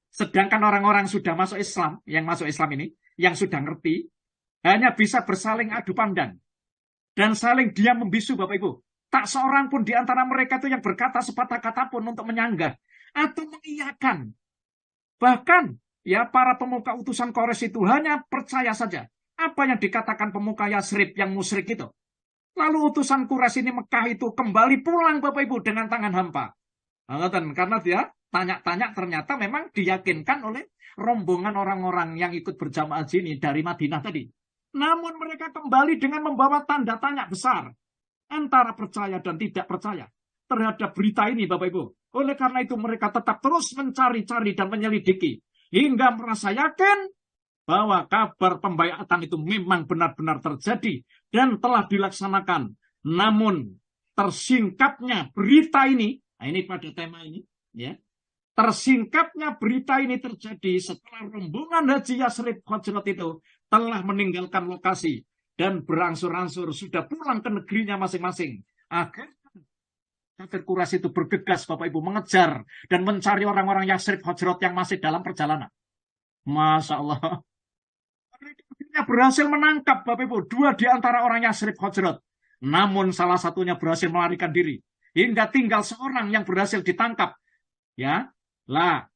Sedangkan orang-orang sudah masuk Islam, yang masuk Islam ini, yang sudah ngerti, hanya bisa bersaling adu pandang dan saling diam membisu, Bapak Ibu. Tak seorang pun di antara mereka itu yang berkata sepatah kata pun untuk menyanggah atau mengiyakan. Bahkan ya para pemuka utusan Quraisy itu hanya percaya saja apa yang dikatakan pemuka Yasrib yang musyrik itu. Lalu utusan Quraisy ini Mekah itu kembali pulang, Bapak Ibu, dengan tangan hampa. Karena dia tanya-tanya ternyata memang diyakinkan oleh rombongan orang-orang yang ikut berjamaah haji ini dari Madinah tadi. Namun mereka kembali dengan membawa tanda tanya besar antara percaya dan tidak percaya terhadap berita ini, Bapak Ibu. Oleh karena itu mereka tetap terus mencari-cari dan menyelidiki hingga merasa yakin bahwa kabar pembaiatan itu memang benar-benar terjadi dan telah dilaksanakan. Namun tersingkapnya berita ini, nah ini pada tema ini, ya, tersingkapnya berita ini terjadi setelah rombongan Haji Yasrib Hajrat itu telah meninggalkan lokasi dan berangsur-angsur sudah pulang ke negerinya masing-masing. Akhirnya kafir Quraisy itu bergegas, Bapak Ibu, mengejar dan mencari orang-orang Yasrib Hajrat yang masih dalam perjalanan. Masya Allah. Mereka berhasil menangkap, Bapak Ibu, 2 di antara orang Yasrib Hajrat. Namun salah satunya berhasil melarikan diri. Hingga tinggal seorang yang berhasil ditangkap. Ya,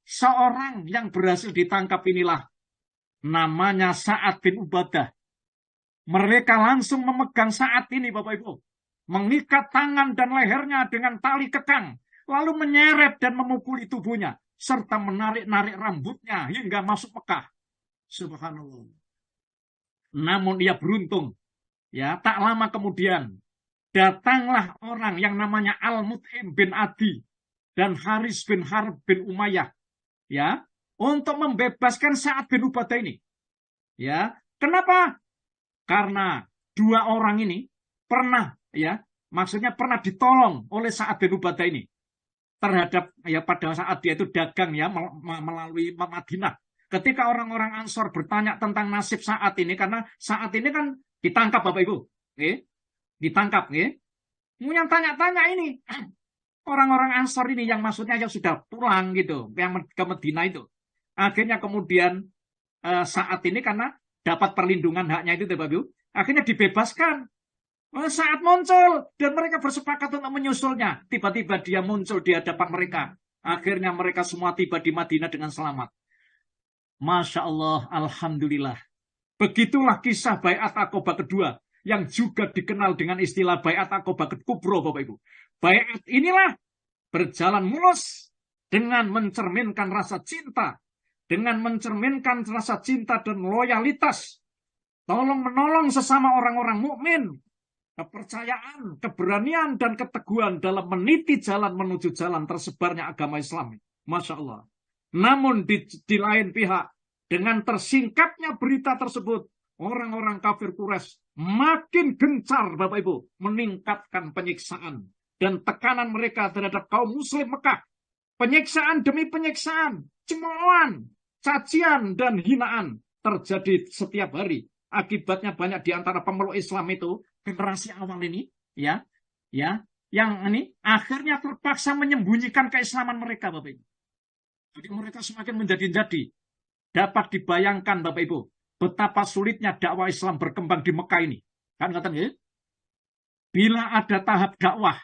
seorang yang berhasil ditangkap inilah namanya Sa'ad bin Ubadah. Mereka langsung memegang Sa'ad ini, Bapak Ibu, mengikat tangan dan lehernya dengan tali kekang, lalu menyeret dan memukuli tubuhnya, serta menarik-narik rambutnya hingga masuk Mekah. Subhanallah. Namun ia beruntung, ya, tak lama kemudian datanglah orang yang namanya Al-Mut'im bin Adi dan Haris bin Harb bin Umayyah, ya, untuk membebaskan Sa'ad bin Ubadah ini. Ya, kenapa? Karena 2 orang ini pernah, ya, maksudnya pernah ditolong oleh Sa'ad bin Ubadah ini terhadap, ya, pada saat dia itu dagang, ya, melalui Madinah. Ketika orang-orang Ansor bertanya tentang nasib Sa'ad ini, karena Sa'ad ini kan ditangkap, Bapak Ibu, ditangkap, yang tanya-tanya ini orang-orang Ansor ini yang maksudnya yang sudah pulang gitu, yang ke Madinah itu. Akhirnya kemudian Sa'ad ini karena dapat perlindungan haknya itu, Bapak Ibu. Akhirnya dibebaskan. Saat muncul dan mereka bersepakat untuk menyusulnya, tiba-tiba dia muncul di hadapan mereka. Akhirnya mereka semua tiba di Madinah dengan selamat. Masya Allah, Alhamdulillah. Begitulah kisah Baiat Aqobah kedua yang juga dikenal dengan istilah Baiat Aqobah Kubro, Bapak Ibu. Baiat inilah berjalan mulus dengan mencerminkan rasa cinta, dengan mencerminkan rasa cinta dan loyalitas, tolong menolong sesama orang-orang mukmin, kepercayaan, keberanian, dan keteguhan dalam meniti jalan menuju jalan tersebarnya agama Islam. Masya Allah. Namun di lain pihak, dengan tersingkapnya berita tersebut, orang-orang kafir Quraisy makin gencar, Bapak Ibu, meningkatkan penyiksaan dan tekanan mereka terhadap kaum muslim Mekah. Penyiksaan demi penyiksaan, cemoohan, cacian, dan hinaan terjadi setiap hari. Akibatnya banyak di antara pemeluk Islam itu, generasi awal ini, yang ini akhirnya terpaksa menyembunyikan keislaman mereka, Bapak Ibu. Jadi mereka semakin menjadi-jadi. Dapat dibayangkan, Bapak Ibu, betapa sulitnya dakwah Islam berkembang di Mekah ini. Kan katanya, bila ada tahap dakwah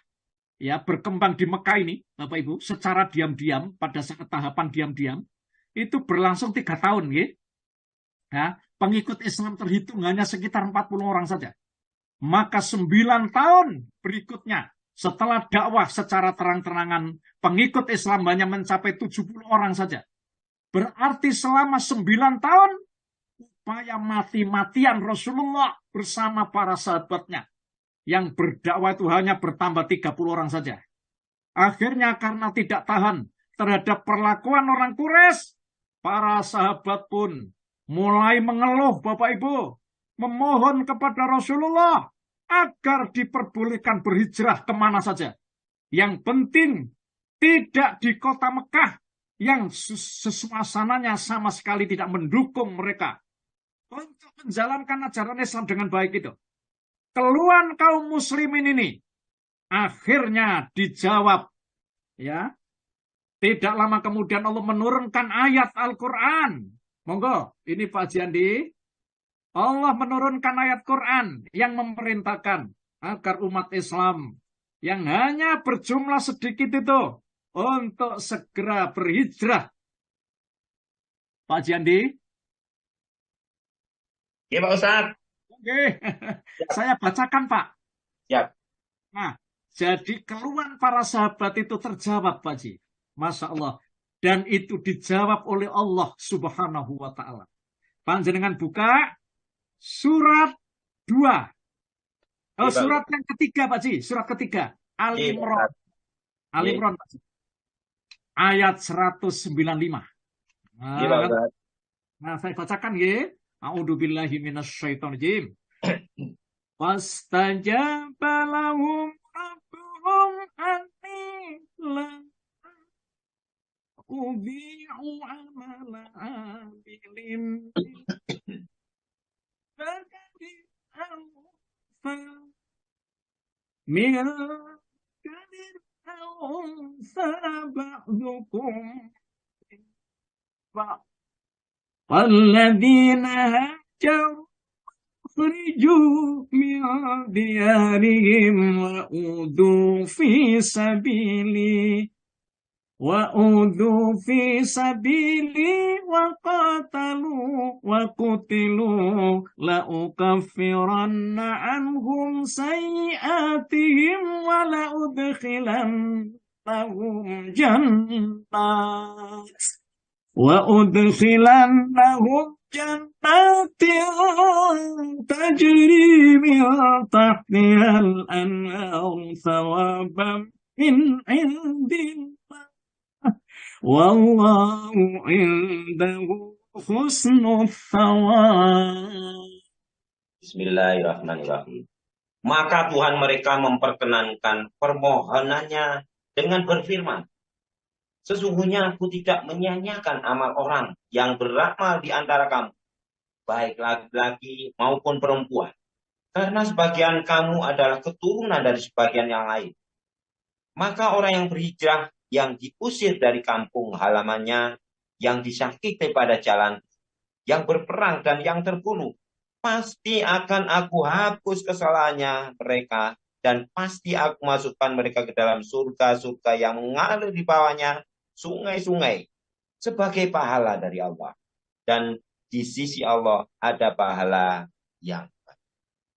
berkembang di Mekah ini, Bapak Ibu, secara diam-diam, pada saat tahapan diam-diam, itu berlangsung 3 tahun. Pengikut Islam terhitung hanya sekitar 40 orang saja. Maka 9 tahun berikutnya, setelah dakwah secara terang-terangan, pengikut Islam hanya mencapai 70 orang saja. Berarti selama 9 tahun, upaya mati-matian Rasulullah bersama para sahabatnya yang berdakwah itu hanya bertambah 30 orang saja. Akhirnya karena tidak tahan terhadap perlakuan orang Quraisy, para sahabat pun mulai mengeluh, Bapak Ibu, memohon kepada Rasulullah agar diperbolehkan berhijrah kemana saja. Yang penting tidak di kota Mekah yang suasananya sama sekali tidak mendukung mereka untuk menjalankan ajaran Islam dengan baik itu. Keluhan kaum muslimin ini akhirnya dijawab. Tidak lama kemudian Allah menurunkan ayat Al-Quran. Monggo, ini Pak Jiandi. Allah menurunkan ayat Quran yang memerintahkan agar umat Islam yang hanya berjumlah sedikit itu untuk segera berhijrah. Pak Jiandi? Iya Pak Ustadz. Oke, saya bacakan Pak. Siap. Nah, jadi keluhan para sahabat itu terjawab Pak Ji. Masya Allah. Dan itu dijawab oleh Allah Subhanahu wa Ta'ala. Panjenengan buka surat 2. Surat yang ketiga Pak Ji. Surat ketiga. Al-Imran. Al-Imran Pak Ji. Ayat 195. Nah, saya bacakan ya. A'udzubillahi minasyaitonirrajim. Fastajaba lahum rabbuhum anni la udhi'u amala amilin min kadir ba'dukum والذين هاجروا أخرجوا من ديارهم وأوذوا في سبيلي وقاتلوا وقتلوا لأكفرن عنهم سيئاتهم ولأدخلنهم جنات تجري من تحتها الأنهار ثوابا من عند الله والله عنده حسن الثواب. Bismillahirrahmanirrahim. Maka Tuhan mereka memperkenankan permohonannya dengan berfirman, sesungguhnya aku tidak menyia-nyiakan amal orang yang beramal di antara kamu, baik laki-laki maupun perempuan, karena sebagian kamu adalah keturunan dari sebagian yang lain. Maka orang yang berhijrah, yang diusir dari kampung halamannya, yang disakiti pada jalan, yang berperang dan yang terbunuh. Pasti akan aku hapus kesalahannya mereka, dan pasti aku masukkan mereka ke dalam surga-surga yang mengalir di bawahnya sungai-sungai sebagai pahala dari Allah. Dan di sisi Allah ada pahala yang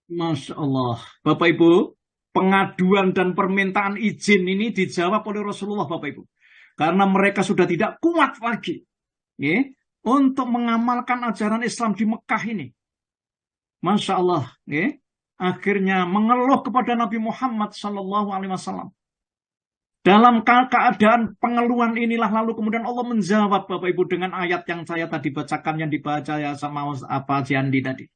Masya Allah. Bapak Ibu, pengaduan dan permintaan izin ini dijawab oleh Rasulullah, Bapak Ibu. Karena mereka sudah tidak kuat lagi ya, untuk mengamalkan ajaran Islam di Mekah ini. Masya Allah, ya. Akhirnya mengeluh kepada Nabi Muhammad SAW. Dalam keadaan pengeluhan inilah lalu kemudian Allah menjawab, Bapak Ibu, dengan ayat yang saya tadi bacakan, yang dibaca ya sama apa Jandi tadi.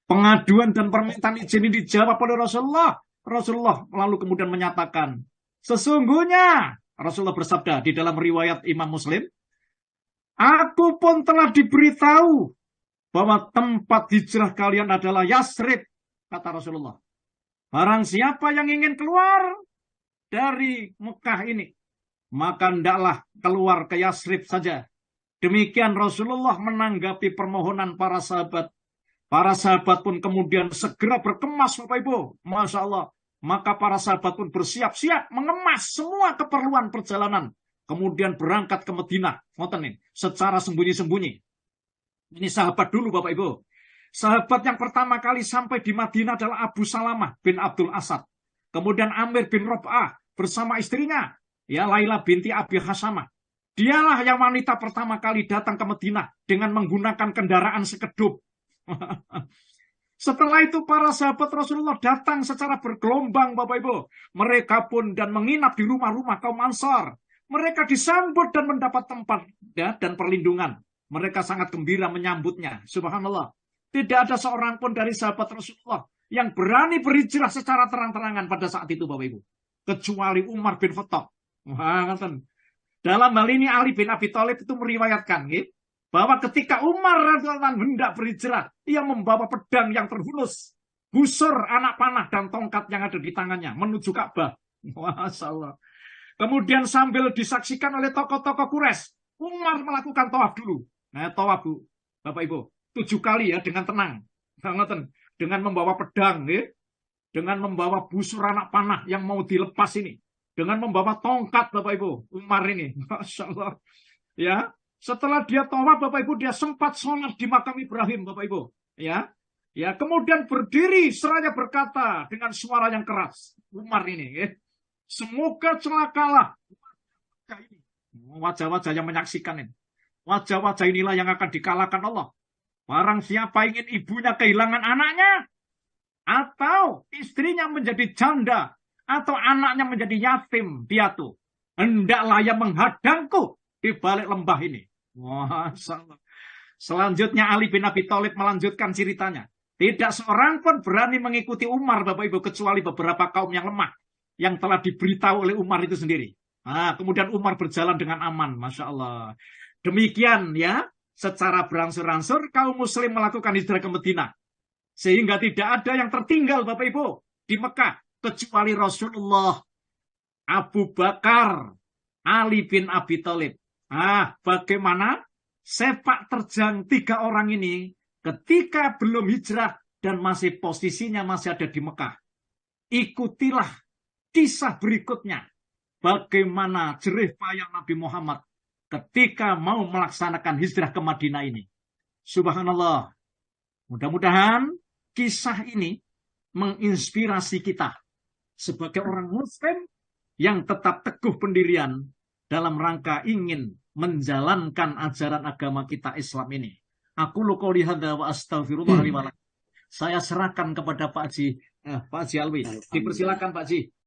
Pengaduan dan permintaan izin ini dijawab oleh Rasulullah. Rasulullah lalu kemudian menyatakan, sesungguhnya Rasulullah bersabda di dalam riwayat Imam Muslim, aku pun telah diberitahu bahwa tempat hijrah kalian adalah Yasrib, kata Rasulullah. Barang siapa yang ingin keluar dari Mekah ini, maka hendaklah keluar ke Yasrib saja. Demikian Rasulullah menanggapi permohonan para sahabat. Para sahabat pun kemudian segera berkemas, Bapak Ibu. Masya Allah. Maka para sahabat pun bersiap-siap mengemas semua keperluan perjalanan. Kemudian berangkat ke Madinah. Secara sembunyi-sembunyi. Ini sahabat dulu, Bapak Ibu. Sahabat yang pertama kali sampai di Madinah adalah Abu Salamah bin Abdul Asad. Kemudian Amir bin Rob'ah bersama istrinya, ya Laila binti Abi Hasamah. Dialah yang wanita pertama kali datang ke Madinah dengan menggunakan kendaraan sekedup. Setelah itu para sahabat Rasulullah datang secara bergelombang, Bapak Ibu. Mereka pun dan menginap di rumah-rumah kaum Ansar. Mereka disambut dan mendapat tempat ya, dan perlindungan. Mereka sangat gembira menyambutnya. Subhanallah. Tidak ada seorang pun dari sahabat Rasulullah yang berani berhijrah secara terang-terangan pada saat itu, Bapak Ibu. Kecuali Umar bin Khattab. Dalam hal ini Ali bin Abi Thalib itu meriwayatkan bahwa ketika Umar radhiyallahu hendak berhijrah, ia membawa pedang yang terhunus, busur, anak panah, dan tongkat yang ada di tangannya menuju Ka'bah. Masya Allah. Kemudian sambil disaksikan oleh tokoh-tokoh Quraisy, Umar melakukan tawaf dulu. Nah, tawaf, Bu, Bapak Ibu, 7 kali ya dengan tenang. Dengan membawa pedang, dengan membawa busur anak panah yang mau dilepas ini, dengan membawa tongkat, Bapak Ibu, Umar ini, Masya Allah. Ya, setelah dia tawaf, Bapak Ibu, dia sempat sholat di makam Ibrahim, Bapak Ibu. Ya, kemudian berdiri seraya berkata dengan suara yang keras, Umar ini, semoga celakalah wajah-wajah yang menyaksikan ini. Wajah-wajah inilah yang akan dikalahkan Allah. Barang siapa ingin ibunya kehilangan anaknya, atau istrinya menjadi janda, atau anaknya menjadi yatim piatu, hendaklah yang menghadangku di balik lembah ini. Wah, selanjutnya Ali bin Abi Thalib melanjutkan ceritanya. Tidak seorang pun berani mengikuti Umar, Bapak Ibu, kecuali beberapa kaum yang lemah, yang telah diberitahu oleh Umar itu sendiri. Nah, kemudian Umar berjalan dengan aman, Masya Allah. Demikian ya, secara berangsur-angsur kaum muslim melakukan hijrah ke Madinah. Sehingga tidak ada yang tertinggal, Bapak Ibu, di Mekah, kecuali Rasulullah, Abu Bakar, Ali bin Abi Thalib. Bagaimana sepak terjang 3 orang ini ketika belum hijrah dan masih posisinya masih ada di Mekah. Ikutilah kisah berikutnya. Bagaimana jerih payah Nabi Muhammad ketika mau melaksanakan hijrah ke Madinah ini. Subhanallah. Mudah-mudahan kisah ini menginspirasi kita sebagai orang Muslim yang tetap teguh pendirian dalam rangka ingin menjalankan ajaran agama kita Islam ini. Aku qouli hadza wa astaghfirullah li wa lakum. Saya serahkan kepada Pak Haji Alwi. Dipersilakan Pak Haji.